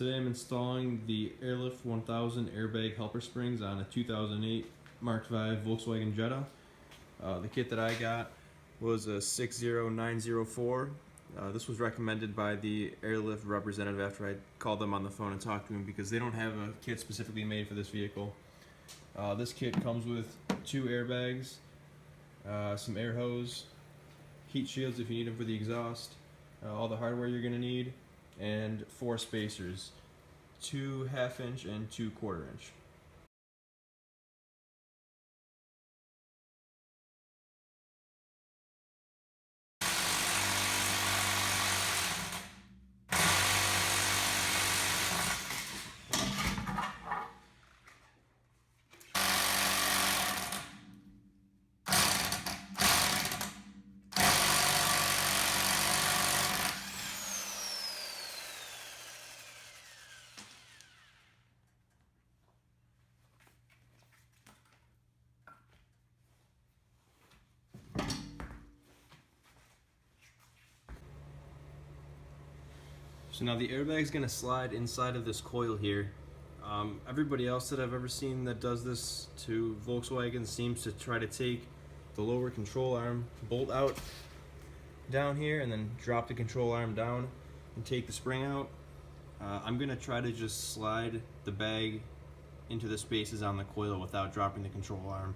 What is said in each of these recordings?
Today I'm installing the Airlift 1000 airbag helper springs on a 2008 Mark 5 Volkswagen Jetta. The kit that I got was a 60904. This was recommended by the Airlift representative after I called them on the phone and talked to him because they don't have a kit specifically made for this vehicle. This kit comes with 2 airbags, some air hose, heat shields if you need them for the exhaust, all the hardware you're going to need, and 4 spacers, 2 1/2 inch and 2 1/4 inch. So now the airbag is going to slide inside of this coil here. Everybody else that I've ever seen that does this to Volkswagen seems to try to take the lower control arm bolt out down here and then drop the control arm down and take the spring out. I'm going to try to just slide the bag into the spaces on the coil without dropping the control arm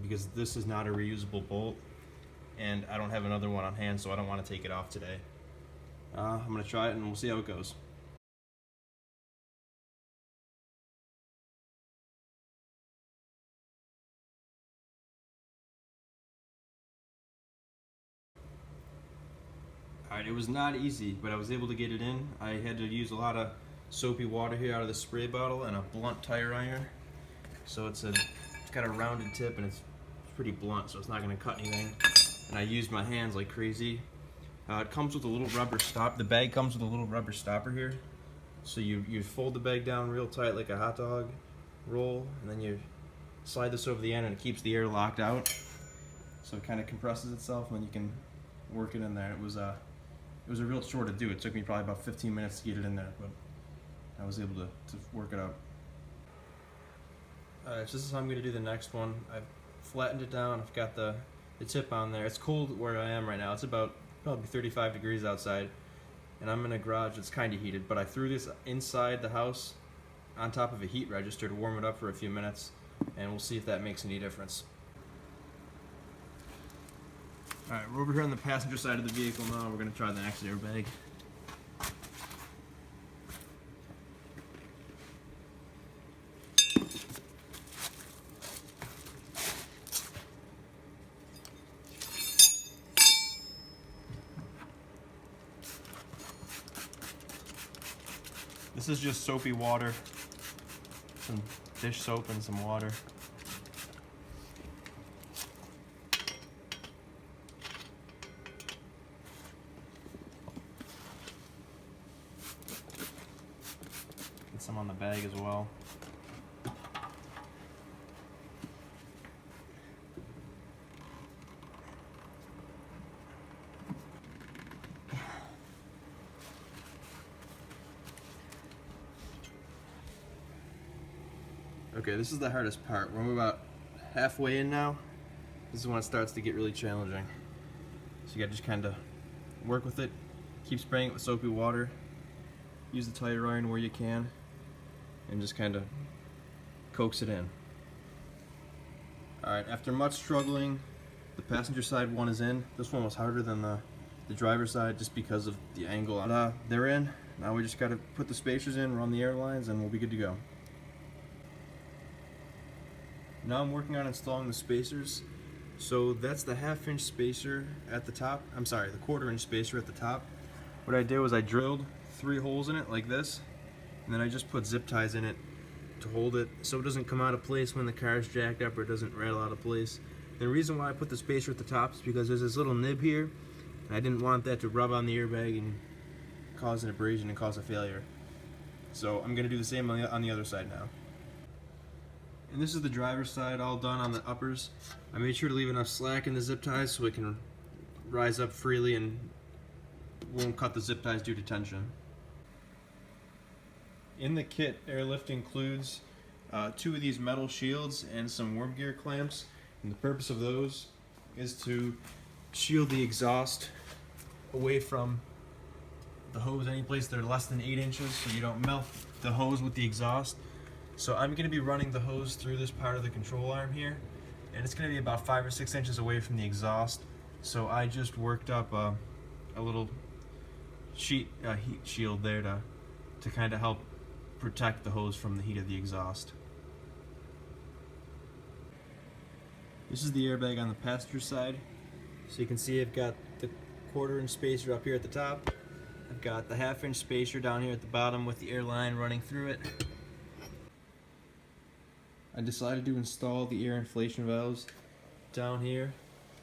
because this is not a reusable bolt and I don't have another one on hand, so I don't want to take it off today. I'm going to try it and we'll see how it goes. Alright, it was not easy, but I was able to get it in. I had to use a lot of soapy water here out of the spray bottle and a blunt tire iron. So it's got a rounded tip and it's pretty blunt, so it's not going to cut anything. And I used my hands like crazy. It comes with a little rubber stop. The bag comes with a little rubber stopper here. So you fold the bag down real tight like a hot dog roll, and then you slide this over the end and it keeps the air locked out. So it kind of compresses itself and then you can work it in there. It was a real chore to do. It took me probably about 15 minutes to get it in there, but I was able to work it out. Alright, so this is how I'm going to do the next one. I've flattened it down. I've got the tip on there. It's cold where I am right now. It's about probably 35 degrees outside, and I'm in a garage that's kind of heated, but I threw this inside the house on top of a heat register to warm it up for a few minutes, and we'll see if that makes any difference. Alright, we're over here on the passenger side of the vehicle now. We're going to try the next airbag. This is just soapy water, some dish soap and some water. Get some on the bag as well. Okay, this is the hardest part. We're about halfway in now. This is when it starts to get really challenging. So you gotta just kind of work with it, keep spraying it with soapy water, use the tire iron where you can, and just kind of coax it in. Alright, after much struggling, the passenger side one is in. This one was harder than the driver's side just because of the angle. They're in. Now we just gotta put the spacers in, run the air lines, and we'll be good to go. Now I'm working on installing the spacers. So that's the 1/2 inch spacer at the top. I'm sorry, the 1/4 inch spacer at the top. What I did was I drilled 3 holes in it like this, and then I just put zip ties in it to hold it so it doesn't come out of place when the car's jacked up or it doesn't rattle out of place. The reason why I put the spacer at the top is because there's this little nib here, and I didn't want that to rub on the airbag and cause an abrasion and cause a failure. So I'm going to do the same on the other side now. And this is the driver's side all done on the uppers. I made sure to leave enough slack in the zip ties so it can rise up freely and won't cut the zip ties due to tension. In the kit, Airlift includes 2 of these metal shields and some worm gear clamps, and the purpose of those is to shield the exhaust away from the hose any place that are less than 8 inches, so you don't melt the hose with the exhaust. So I'm going to be running the hose through this part of the control arm here, and it's going to be about 5 or 6 inches away from the exhaust. So I just worked up a little heat shield there to kind of help protect the hose from the heat of the exhaust. This is the airbag on the passenger side. So you can see I've got the 1/4 inch spacer up here at the top. I've got the 1/2 inch spacer down here at the bottom with the air line running through it. I decided to install the air inflation valves down here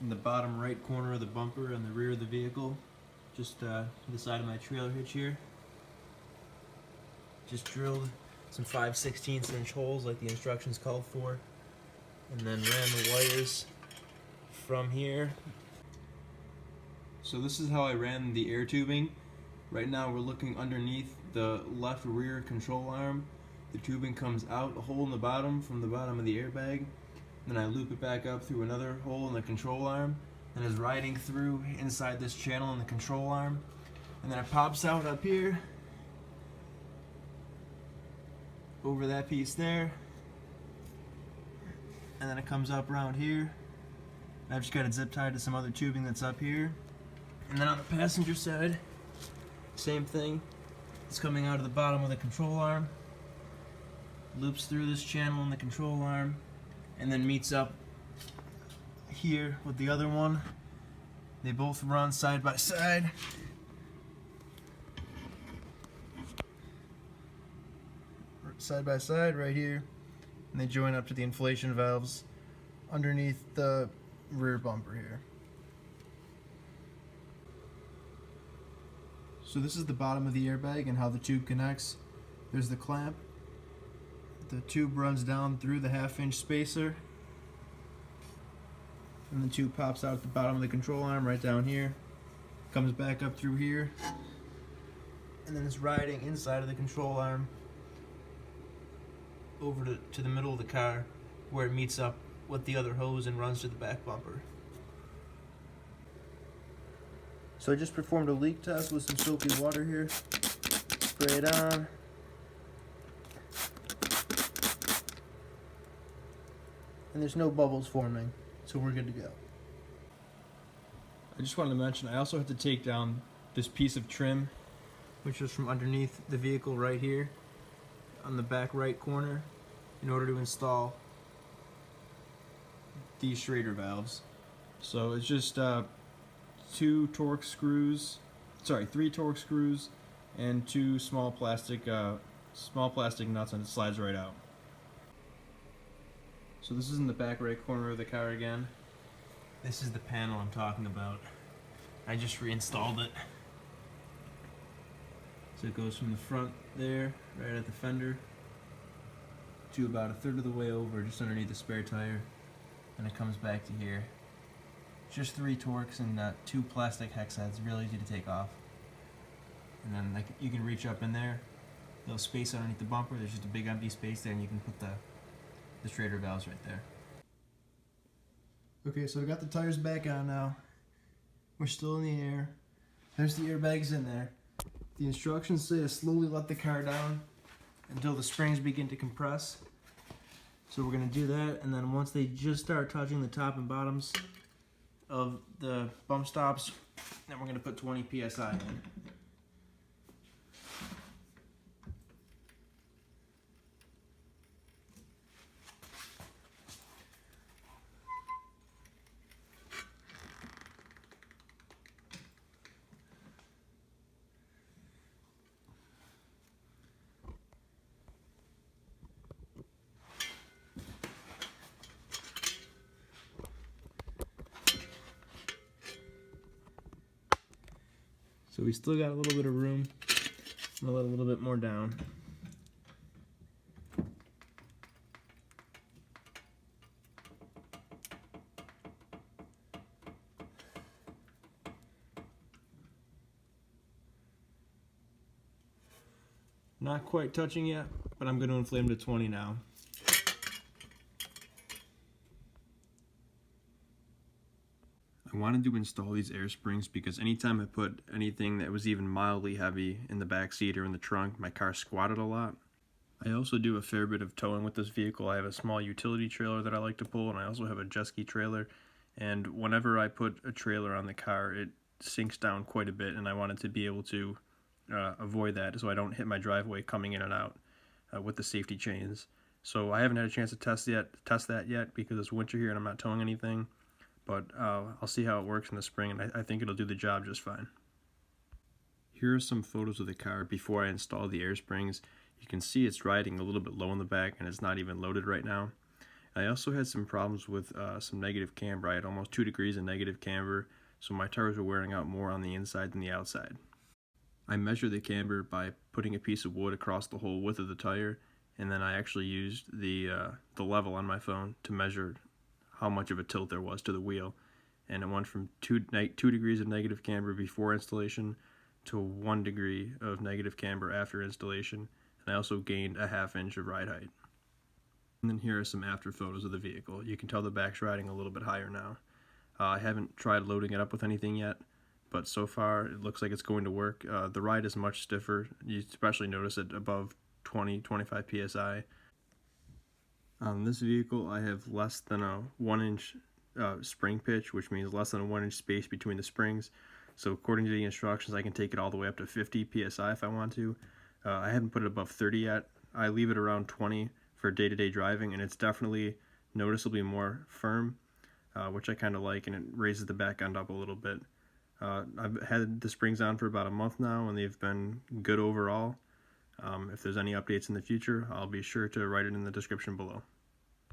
in the bottom right corner of the bumper and the rear of the vehicle, just to the side of my trailer hitch here. Just drilled some 5/16 inch holes like the instructions called for, and then ran the wires from here. So this is how I ran the air tubing. Right now we're looking underneath the left rear control arm. The tubing comes out a hole in the bottom from the bottom of the airbag. Then I loop it back up through another hole in the control arm, and is riding through inside this channel in the control arm. And then it pops out up here over that piece there, and then it comes up around here. I've just got it zip tied to some other tubing that's up here. And then on the passenger side, same thing. It's coming out of the bottom of the control arm, loops through this channel in the control arm, and then meets up here with the other one. They both run side by side. Side by side right here, and they join up to the inflation valves underneath the rear bumper here. So this is the bottom of the airbag and how the tube connects. There's the clamp. The tube runs down through the 1/2 inch spacer, and the tube pops out at the bottom of the control arm right down here, comes back up through here, and then it's riding inside of the control arm over to the middle of the car, where it meets up with the other hose and runs to the back bumper. So I just performed a leak test with some soapy water here. Spray it on. And there's no bubbles forming, so we're good to go. I just wanted to mention, I also had to take down this piece of trim, which is from underneath the vehicle right here on the back right corner, in order to install these Schrader valves. So it's just 3 torque screws and 2 small plastic nuts, and it slides right out. So this is in the back right corner of the car again. This is the panel I'm talking about. I just reinstalled it. So it goes from the front there, right at the fender, to about 1/3 of the way over, just underneath the spare tire, and it comes back to here. Just 3 torques and 2 plastic hex heads, really easy to take off. And then you can reach up in there, little space underneath the bumper, there's just a big empty space there, and you can put the Schrader valves right there. Okay, so I got the tires back on now. We're still in the air. There's the airbags in there. The instructions say to slowly let the car down until the springs begin to compress. So we're going to do that, and then once they just start touching the top and bottoms of the bump stops, then we're going to put 20 psi in. So we still got a little bit of room. I'm gonna let a little bit more down. Not quite touching yet, but I'm going to inflame to 20 now. I wanted to install these air springs because anytime I put anything that was even mildly heavy in the back seat or in the trunk, my car squatted a lot. I also do a fair bit of towing with this vehicle. I have a small utility trailer that I like to pull, and I also have a jet ski trailer. And whenever I put a trailer on the car, it sinks down quite a bit, and I wanted to be able to avoid that so I don't hit my driveway coming in and out with the safety chains. So I haven't had a chance to test that yet because it's winter here and I'm not towing anything. But I'll see how it works in the spring, and I think it'll do the job just fine. Here are some photos of the car before I install the air springs. You can see it's riding a little bit low in the back and it's not even loaded right now. I also had some problems with some negative camber. I had almost 2 degrees of negative camber, so my tires were wearing out more on the inside than the outside. I measured the camber by putting a piece of wood across the whole width of the tire, and then I actually used the level on my phone to measure how much of a tilt there was to the wheel, and it went from 2 degrees of negative camber before installation to 1 degree of negative camber after installation, and I also gained a ½ inch of ride height. And then here are some after photos of the vehicle. You can tell the back's riding a little bit higher now. I haven't tried loading it up with anything yet, but so far it looks like it's going to work. The ride is much stiffer. You especially notice it above 20-25 psi. On this vehicle, I have less than a 1-inch spring pitch, which means less than a 1-inch space between the springs. So according to the instructions, I can take it all the way up to 50 psi if I want to. I haven't put it above 30 yet. I leave it around 20 for day-to-day driving, and it's definitely noticeably more firm, which I kind of like, and it raises the back end up a little bit. I've had the springs on for about a month now, and they've been good overall. If there's any updates in the future, I'll be sure to write it in the description below.